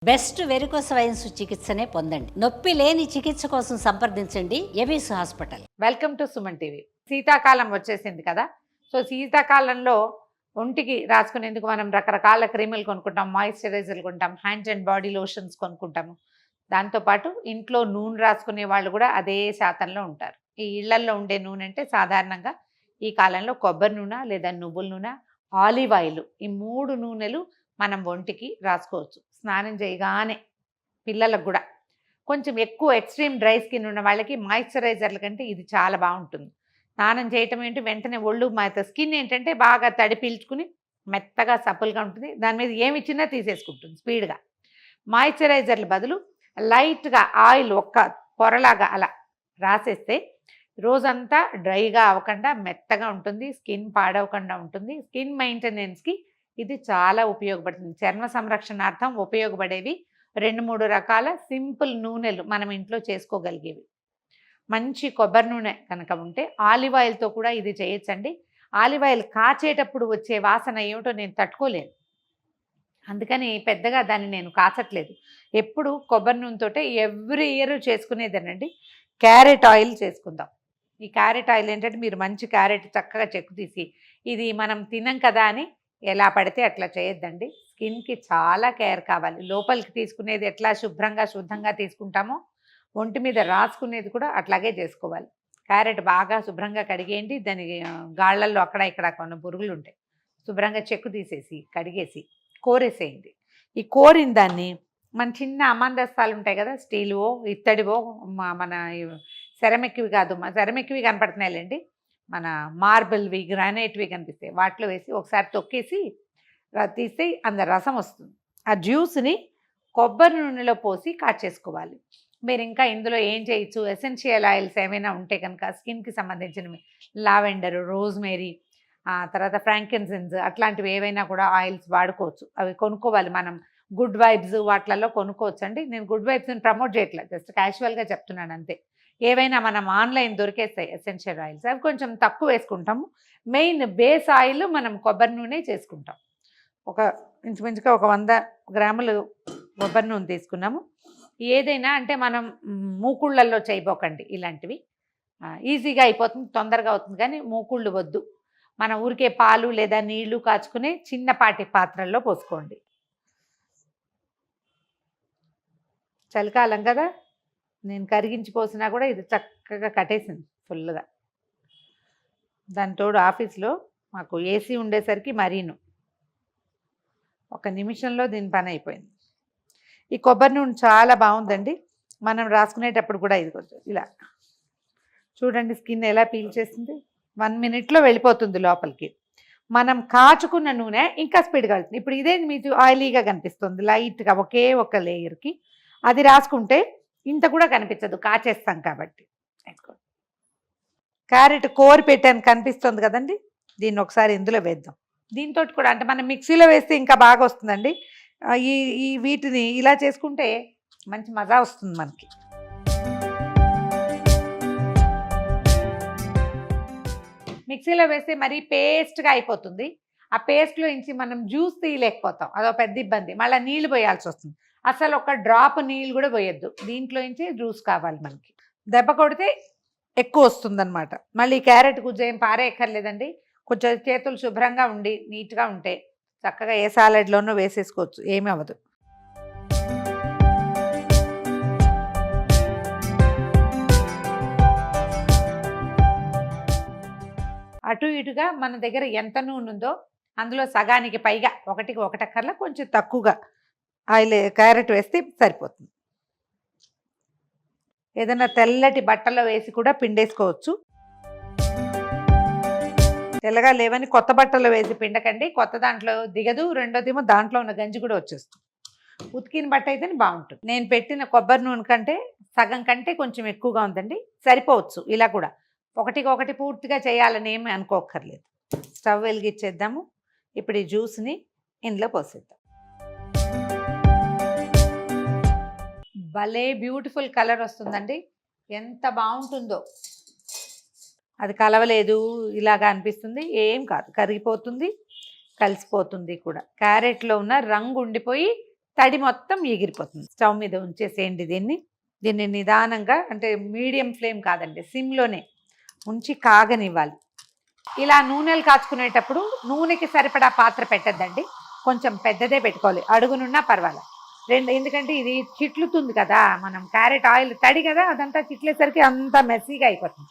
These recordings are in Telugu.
బెస్ట్ వెరికోస్ వెయిన్స్ చికిత్సనే పొందండి. నొప్పి లేని చికిత్స కోసం సంప్రదించండి Avis hospital. Welcome to Suman TV. శీతాకాలం వచ్చేసింది కదా. సో శీతాకాలంలో ఒంటికి రాసుకునేందుకు మనం రకరకాల క్రీములు కొనుక్కుంటాం, మాయిశ్చరైజర్లు కొంటాం, హ్యాండ్స్ అండ్ బాడీ లోషన్స్ కొనుక్కుంటాము. దాంతోపాటు ఇంట్లో నూనె రాసుకునే వాళ్ళు కూడా అదే శాతంలో ఉంటారు. ఈ ఇళ్లల్లో ఉండే నూనె అంటే సాధారణంగా ఈ కాలంలో కొబ్బరి నూనె లేదా నువ్వుల నూనె, ఆలివ్ ఆయిల్, ఈ 3 నూనెలు మనం ఒంటికి రాసుకోవచ్చు. స్నానం చేయగానే పిల్లలకు కూడా కొంచెం ఎక్కువ ఎక్స్ట్రీమ్ డ్రై స్కిన్ ఉన్న వాళ్ళకి మాయిశ్చరైజర్ల కంటే ఇది చాలా బాగుంటుంది. స్నానం చేయటం ఏంటి, వెంటనే ఒళ్ళు స్కిన్ ఏంటంటే బాగా తడి పీల్చుకుని మెత్తగా సప్పులుగా ఉంటుంది. దాని మీద ఏమి ఇచ్చినా తీసేసుకుంటుంది స్పీడ్గా. మాయిశ్చరైజర్ల బదులు లైట్గా ఆయిల్ ఒక్క పొరలాగా అలా రాసేస్తే రోజంతా డ్రైగా అవ్వకుండా మెత్తగా ఉంటుంది, స్కిన్ పాడవకుండా ఉంటుంది. స్కిన్ మెయింటెనెన్స్కి ఇది చాలా ఉపయోగపడుతుంది. చర్మ సంరక్షణార్థం ఉపయోగపడేవి 2-3 రకాల సింపుల్ నూనెలు మనం ఇంట్లో చేసుకోగలిగేవి. మంచి కొబ్బరి నూనె కనుక ఉంటే ఆలివ్ ఆయిల్తో కూడా ఇది చేయొచ్చండి. ఆలివ్ ఆయిల్ కాచేటప్పుడు వచ్చే వాసన ఏమిటో నేను తట్టుకోలేను, అందుకని పెద్దగా దాన్ని నేను కాచట్లేదు. ఎప్పుడు కొబ్బరి నూనెతోటే ఎవ్రీ ఇయర్ చేసుకునేదేనండి. క్యారెట్ ఆయిల్ చేసుకుందాం. ఈ క్యారెట్ ఆయిల్ ఏంటంటే మీరు మంచి క్యారెట్ చక్కగా చెక్కు తీసి, ఇది మనం తినం కదా అని ఎలా పడితే అట్లా చేయొద్దండి. స్కిన్కి చాలా కేర్ కావాలి. లోపలికి తీసుకునేది ఎట్లా శుద్ధంగా తీసుకుంటామో ఒంటి మీద రాసుకునేది కూడా అట్లాగే చేసుకోవాలి. క్యారెట్ బాగా శుభ్రంగా కడిగేయండి. దాని గాళ్ళల్లో అక్కడ ఇక్కడ కొన్ని పురుగులు ఉంటాయి. శుభ్రంగా చెక్కు తీసేసి కడిగేసి కోరేసేయండి. ఈ కోరిన దాన్ని మన చిన్న అమందస్తాలు ఉంటాయి కదా, స్టీలువో ఇత్తడివో, మన సెరమిక్వి కాదు, సెరమిక్వి కనపడుతున్నాయిలేండి, మన మార్బుల్వి గ్రానైట్వి కనిపిస్తాయి, వాటిలో వేసి ఒకసారి తొక్కేసి తీస్తే అంత రసం వస్తుంది. ఆ జ్యూస్ని కొబ్బరి నూనెలో పోసి కాచేసుకోవాలి. మీరు ఇంకా ఇందులో ఏం చేయొచ్చు, ఎసెన్షియల్ ఆయిల్స్ ఏమైనా ఉంటే కనుక స్కిన్కి సంబంధించినవి, లావెండర్, రోజ్మేరీ, తర్వాత ఫ్రాంకిన్సెన్స్ అట్లాంటివి ఏవైనా కూడా ఆయిల్స్ వాడుకోవచ్చు. అవి కొనుక్కోవాలి. మనం గుడ్ వైబ్స్ వాటిలలో కొనుక్కోవచ్చు అండి. నేను గుడ్ వైబ్స్ని ప్రమోట్ చేయట్లేదు, జస్ట్ క్యాజువల్గా చెప్తున్నాను అంతే. ఏవైనా మనం ఆన్లైన్ దొరికేస్తాయి ఎసెన్షియల్ ఆయిల్స్, అవి కొంచెం తక్కువ వేసుకుంటాము. మెయిన్ బేస్ ఆయిల్ మనం కొబ్బరి నూనె చేసుకుంటాం. ఇంచుమించుగా 100 గ్రాములు కొబ్బరి నూనె తీసుకున్నాము. ఏదైనా అంటే మనం మూకుళ్ళల్లో చేయబోకండి ఇలాంటివి, ఈజీగా అయిపోతుంది, తొందరగా అవుతుంది. కానీ మూకుళ్ళు వద్దు. మన ఊరికే పాలు లేదా నీళ్లు కాచుకునే చిన్నపాటి పాత్రల్లో పోసుకోండి. చలికాలం కదా, నేను కరిగించి పోసినా కూడా ఇది చక్కగా కట్టేసింది ఫుల్గా. దాని తోడు ఆఫీస్లో మాకు ఏసీ ఉండేసరికి మరీను 1 నిమిషంలో దీని పని అయిపోయింది. ఈ కొబ్బరి నూనె చాలా బాగుందండి. మనం రాసుకునేటప్పుడు కూడా ఇది కొంచెం ఇలా చూడండి, స్కిన్ ఎలా పీల్చేసింది. 1 మినిట్లో వెళ్ళిపోతుంది లోపలికి. మనం కాచుకున్న నూనె ఇంకా స్పీడ్గా వెళ్తుంది. ఇప్పుడు ఇదే మీకు ఆయిలీగా కనిపిస్తుంది లైట్గా ఒకే ఒక లేయర్కి. అది రాసుకుంటే ఇంత కూడా కనిపించదు, కాచేస్తాం కాబట్టి. క్యారెట్ కోరి పెట్టాను కనిపిస్తుంది కదండి, దీన్ని ఒకసారి ఇందులో వేద్దాం. దీంతో కూడా అంటే మనం మిక్సీలో వేస్తే ఇంకా బాగా వస్తుందండి. ఈ వీటిని ఇలా చేసుకుంటే మంచి మజా వస్తుంది మనకి. మిక్సీలో వేస్తే మరీ పేస్ట్గా అయిపోతుంది. ఆ పేస్ట్లో నుంచి మనం జ్యూస్ తీయలేకపోతాం, అదో పెద్ద ఇబ్బంది. మళ్ళీ నీళ్లు పోయాల్సి వస్తుంది. అసలు ఒక డ్రాప్ నీళ్ళు కూడా పోయొద్దు, దీంట్లో నుంచి జ్యూస్ కావాలి మనకి. దెబ్బ కొడితే ఎక్కువ వస్తుందన్నమాట. మళ్ళీ క్యారెట్ గుజ్జు ఏం పారేయక్కర్లేదండి. కొంచెం చేతులు శుభ్రంగా ఉండి నీట్గా ఉంటే చక్కగా ఏ సాలెడ్లోనూ వేసేసుకోవచ్చు, ఏమీ అవ్వదు. అటు ఇటుగా మన దగ్గర ఎంత నూనె ఉందో అందులో సగానికి పైగా, 1కి 1 కొంచెం తక్కువగా ఆయిల్ క్యారెట్ వేస్తే సరిపోతుంది. ఏదైనా తెల్లటి బట్టలో వేసి కూడా పిండేసుకోవచ్చు. తెల్లగా లేవని కొత్త బట్టలో వేసి పిండకండి, కొత్త దాంట్లో దిగదు. రెండోదేమో దాంట్లో ఉన్న గంజి కూడా వచ్చేస్తుంది. ఉతికిన బట్ట అయితే బాగుంటుంది. నేను పెట్టిన కొబ్బరి నూనె కంటే సగం కంటే కొంచెం ఎక్కువగా ఉందండి, సరిపోవచ్చు. ఇలా కూడా 1కి 1 పూర్తిగా చేయాలని ఏమి అనుకోక్కర్లేదు. స్టవ్ వెలిగించేద్దాము. ఇప్పుడు ఈ జ్యూస్ని ఇందులో పోసేద్దాం. భలే బ్యూటిఫుల్ కలర్ వస్తుందండి, ఎంత బాగుంటుందో. అది కలవలేదు ఇలాగా అనిపిస్తుంది, ఏం కాదు, కరిగిపోతుంది, కలిసిపోతుంది కూడా. క్యారెట్లో ఉన్న రంగు ఉండిపోయి తడి మొత్తం ఎగిరిపోతుంది. స్టవ్ మీద ఉంచేసేయండి దీన్ని నిదానంగా, అంటే మీడియం ఫ్లేమ్ కాదండి, సిమ్లోనే ఉంచి కాగనివ్వాలి. ఇలా నూనెలు కాచుకునేటప్పుడు నూనెకి సరిపడా పాత్ర పెట్టద్దండి, కొంచెం పెద్దదే పెట్టుకోవాలి, అడుగునున్నా పర్వాలేదు. ఎందుకంటే ఇది చిట్లుతుంది కదా, మనం క్యారెట్ ఆయిల్ తడి కదా, అదంతా చిట్లేసరికి అంతా మెస్సీగా అయిపోతుంది.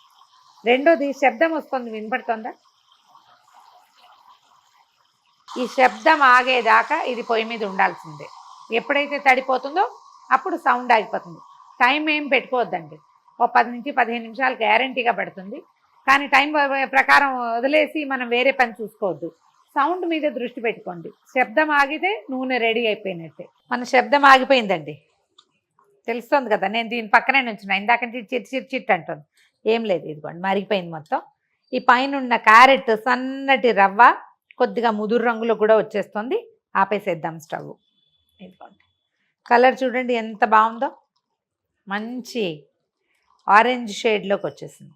రెండోది శబ్దం వస్తుంది, వినపడుతుందా? ఈ శబ్దం ఆగేదాకా ఇది పొయ్యి మీద ఉండాల్సిందే. ఎప్పుడైతే తడిపోతుందో అప్పుడు సౌండ్ ఆగిపోతుంది. టైం ఏం పెట్టుకోవద్దండి, ఓ 10 నుంచి 15 నిమిషాలు గ్యారంటీగా పడుతుంది. కానీ టైం ప్రకారం వదిలేసి మనం వేరే పని చూసుకోవద్దు. సౌండ్ మీద దృష్టి పెట్టుకోండి. శబ్దం ఆగితే నూనె రెడీ అయిపోయినట్టే. మన శబ్దం ఆగిపోయిందండి, తెలుస్తుంది కదా, నేను దీని పక్కనే నుంచున్నా, ఇందాక నుంచి చిట్ అంటుంది. ఏం లేదు, ఇదిగోండి మరిగిపోయింది మొత్తం. ఈ పైన ఉన్న క్యారెట్ సన్నటి రవ్వ కొద్దిగా ముదురు రంగులో కూడా వచ్చేస్తుంది. ఆపేసేద్దాం స్టవ్. ఇదిగోండి కలర్ చూడండి ఎంత బాగుందో, మంచి ఆరెంజ్ షేడ్లోకి వచ్చేసింది.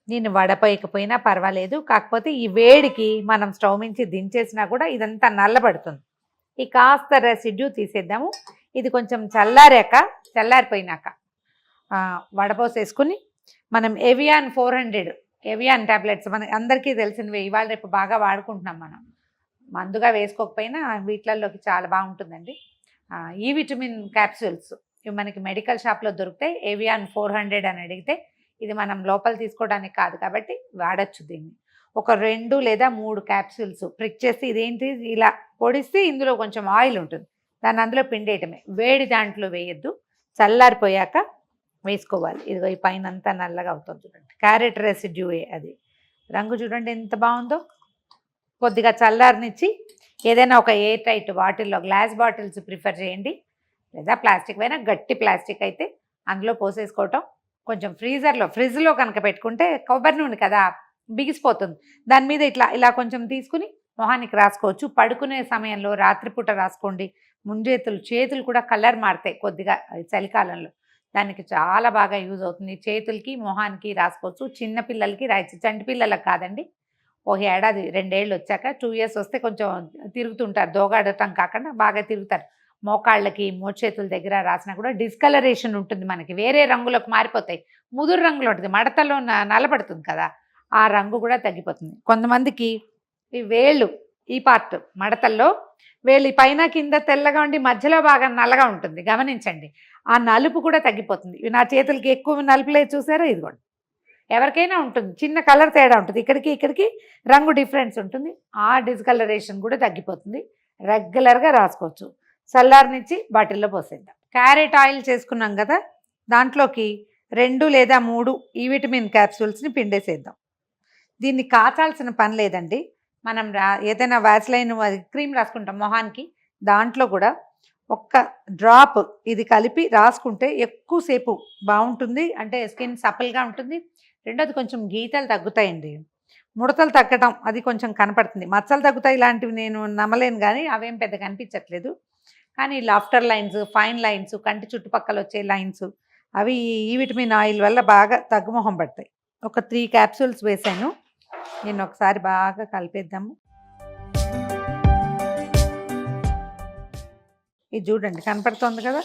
నేను వడపోయకపోయినా పర్వాలేదు, కాకపోతే ఈ వేడికి మనం స్టవ్ నుంచి దించేసినా కూడా ఇదంతా నల్లబడుతుంది. ఈ కాస్త రెసిడ్యూ తీసేద్దాము. ఇది కొంచెం చల్లారిపోయినాక వడపోసేసుకుని మనం ఎవియాన్ 400 ఎవియాన్ ట్యాబ్లెట్స్ మన అందరికీ తెలిసినవి, ఇవాళ రేపు బాగా వాడుకుంటున్నాం మనం. మందుగా వేసుకోకపోయినా వీటిలలోకి చాలా బాగుంటుందండి. ఈ విటమిన్ క్యాప్సూల్స్ ఇవి మనకి మెడికల్ షాప్లో దొరుకుతాయి. ఎవియాన్ 400 అని అడిగితే, ఇది మనం లోపల తీసుకోవడానికి కాదు కాబట్టి వాడచ్చు దీన్ని. ఒక 2 లేదా 3 క్యాప్సూల్స్ ప్రిక్ చేసి, ఇదేంటి ఇలా పొడిస్తే ఇందులో కొంచెం ఆయిల్ ఉంటుంది, దాన్ని అందులో పిండేయటమే, వేడి దాంట్లో వేయద్దు, చల్లారిపోయాక వేసుకోవాలి. ఇదిగో ఈ పైన అంతా నల్లగా అవుతుంది చూడండి, క్యారెట్ రెసిడ్యూయే అది. రంగు చూడండి ఎంత బాగుందో. కొద్దిగా చల్లారనిచ్చి ఏదైనా ఒక ఎయిర్ టైట్ బాటిల్లో, గ్లాస్ బాటిల్స్ ప్రిఫర్ చేయండి, లేదా ప్లాస్టిక్ అయినా, గట్టి ప్లాస్టిక్ అయితే అందులో పోసేసుకోవటం. కొంచెం ఫ్రిడ్జ్లో కనుక పెట్టుకుంటే కొబ్బరి నూనె కదా బిగిసిపోతుంది, దాని మీద ఇలా కొంచెం తీసుకుని మొహానికి రాసుకోవచ్చు. పడుకునే సమయంలో రాత్రిపూట రాసుకోండి. చేతులు కూడా కలర్ మారుతాయి కొద్దిగా చలికాలంలో, దానికి చాలా బాగా యూజ్ అవుతుంది. చేతులకి మొహానికి రాసుకోవచ్చు. చిన్నపిల్లలకి రాయచ్చు, చంటి పిల్లలకు కాదండి. ఒక ఏడాది 2 ఏళ్ళు వచ్చాక, 2 years వస్తే కొంచెం తిరుగుతుంటారు, దోగాడటం కాకుండా బాగా తిరుగుతారు. మోకాళ్ళకి మోచేతుల దగ్గర రాసినా కూడా డిస్కలరేషన్ ఉంటుంది, మనకి వేరే రంగులకు మారిపోతాయి. ముదురు రంగులో ఉంటుంది, మడతలో నల్లబడుతుంది కదా, ఆ రంగు కూడా తగ్గిపోతుంది. కొంతమందికి ఈ వేళ్ళు, ఈ పార్ట్ మడతల్లో వేళ్ళు పైన కింద తెల్లగా ఉండి మధ్యలో బాగా నల్లగా ఉంటుంది, గమనించండి. ఆ నలుపు కూడా తగ్గిపోతుంది. నా చేతులకి ఎక్కువ నలుపులే చూసారా, ఇదిగోండి. ఎవరికైనా ఉంటుంది, చిన్న కలర్ తేడా ఉంటుంది, ఇక్కడికి రంగు డిఫరెన్స్ ఉంటుంది. ఆ డిస్కలరేషన్ కూడా తగ్గిపోతుంది. రెగ్యులర్గా రాసుకోవచ్చు. చల్లారనిచ్చి బాటిల్లో పోసేద్దాం. క్యారెట్ ఆయిల్ చేసుకున్నాం కదా, దాంట్లోకి 2 లేదా 3 ఈ విటమిన్ క్యాప్సూల్స్ని పిండేసేద్దాం. దీన్ని కాచాల్సిన పని లేదండి. మనం ఏదైనా వ్యాస్లైన్ క్రీమ్ రాసుకుంటాం మొహానికి, దాంట్లో కూడా ఒక్క డ్రాప్ ఇది కలిపి రాసుకుంటే ఎక్కువసేపు బాగుంటుంది. అంటే స్కిన్ సపల్గా ఉంటుంది. రెండోది కొంచెం గీతలు తగ్గుతాయండి, ముడతలు తగ్గటం అది కొంచెం కనపడుతుంది. మచ్చలు తగ్గుతాయి ఇలాంటివి నేను నమ్మలేను, కానీ అవేం పెద్ద కనిపించట్లేదు. కానీ లాఫ్టర్ లైన్స్, ఫైన్ లైన్స్, కంటి చుట్టుపక్కల వచ్చే లైన్స్, అవి ఈ విటమిన్ ఆయిల్ వల్ల బాగా తగ్గుముఖం పడతాయి. ఒక 3 క్యాప్సూల్స్ వేసాను. నేను ఒకసారి బాగా కలిపేద్దాము. ఇది చూడండి కనపడుతుంది కదా.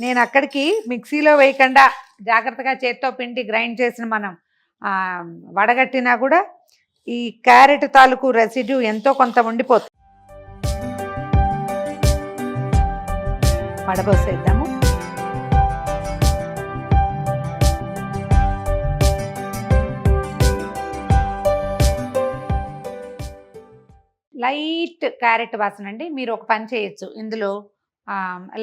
నేను అక్కడికి మిక్సీలో వేయకుండా జాగ్రత్తగా చేత్తో పిండి గ్రైండ్ చేసిన మనం వడగట్టినా కూడా ఈ క్యారెట్ తాలూకు రెసిడ్యూ ఎంతో కొంత ఉండిపోతుంది. వడబోసేద్దాము. లైట్ క్యారెట్ వాసన అండి. మీరు ఒక పని చేయొచ్చు, ఇందులో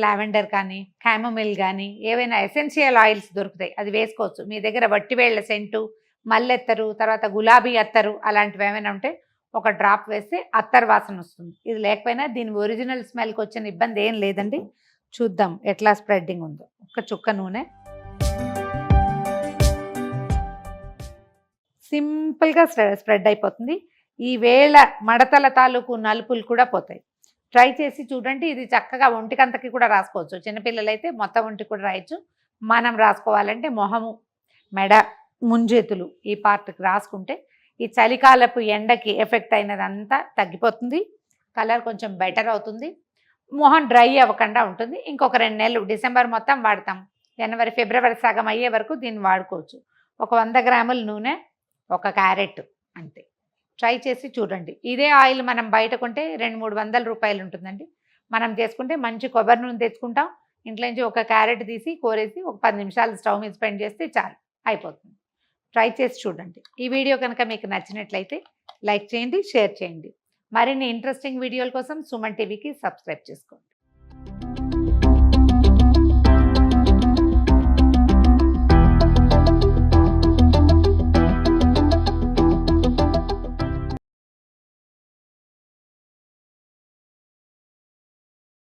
లావెండర్ కానీ క్యామోమిల్ కానీ ఏవైనా ఎసెన్షియల్ ఆయిల్స్ దొరుకుతాయి, అది వేసుకోవచ్చు. మీ దగ్గర వట్టివేళ్ల సెంటు, మల్లెత్తరు, తర్వాత గులాబీ అత్తరు అలాంటివి ఏమైనా ఉంటే ఒక డ్రాప్ వేస్తే అత్తరు వాసన వస్తుంది. ఇది లేకపోయినా దీని ఒరిజినల్ స్మెల్కి వచ్చిన ఇబ్బంది ఏం లేదండి. చూద్దాం ఎట్లా స్ప్రెడ్డింగ్ ఉందో. ఒక చుక్క నూనె, సింపుల్గా స్ప్రెడ్ అయిపోతుంది. ఈ వేళ మడతల తాలూకు నలుపులు కూడా పోతాయి. ట్రై చేసి చూడండి. ఇది చక్కగా ఒంటికంతకి కూడా రాసుకోవచ్చు. చిన్నపిల్లలైతే మొత్తం ఒంటికి కూడా రాయొచ్చు. మనం రాసుకోవాలంటే మొహము, మెడ, ముంజేతులు ఈ పార్ట్కి రాసుకుంటే ఈ చలికాలపు ఎండకి ఎఫెక్ట్ అయినదంతా తగ్గిపోతుంది. కలర్ కొంచెం బెటర్ అవుతుంది. మొహం డ్రై అవ్వకుండా ఉంటుంది. ఇంకొక 2 నెలలు డిసెంబర్ మొత్తం వాడతాం, జనవరి ఫిబ్రవరి సగం అయ్యే వరకు దీన్ని వాడుకోవచ్చు. ఒక 100 గ్రాముల నూనె, ఒక క్యారెట్ అంతే. ట్రై చేసి చూడండి. ఇదే ఆయిల్ మనం బయట కొంటే 200-300 రూపాయలు ఉంటుందండి. మనం చేసుకుంటే మంచి కొబ్బరి నూనె తెచ్చుకుంటాం, ఇంట్లో నుంచి ఒక క్యారెట్ తీసి కోరేసి ఒక 10 నిమిషాలు స్టవ్ మీద స్పెండ్ చేస్తే చాలు, అయిపోతుంది. ట్రై చేసి చూడండి. ఈ వీడియో కనుక మీకు నచ్చినట్లయితే లైక్ చేయండి, షేర్ చేయండి. మరిన్ని ఇంట్రెస్టింగ్ వీడియోల కోసం సుమన్ టీవీకి సబ్స్క్రైబ్ చేసుకోండి.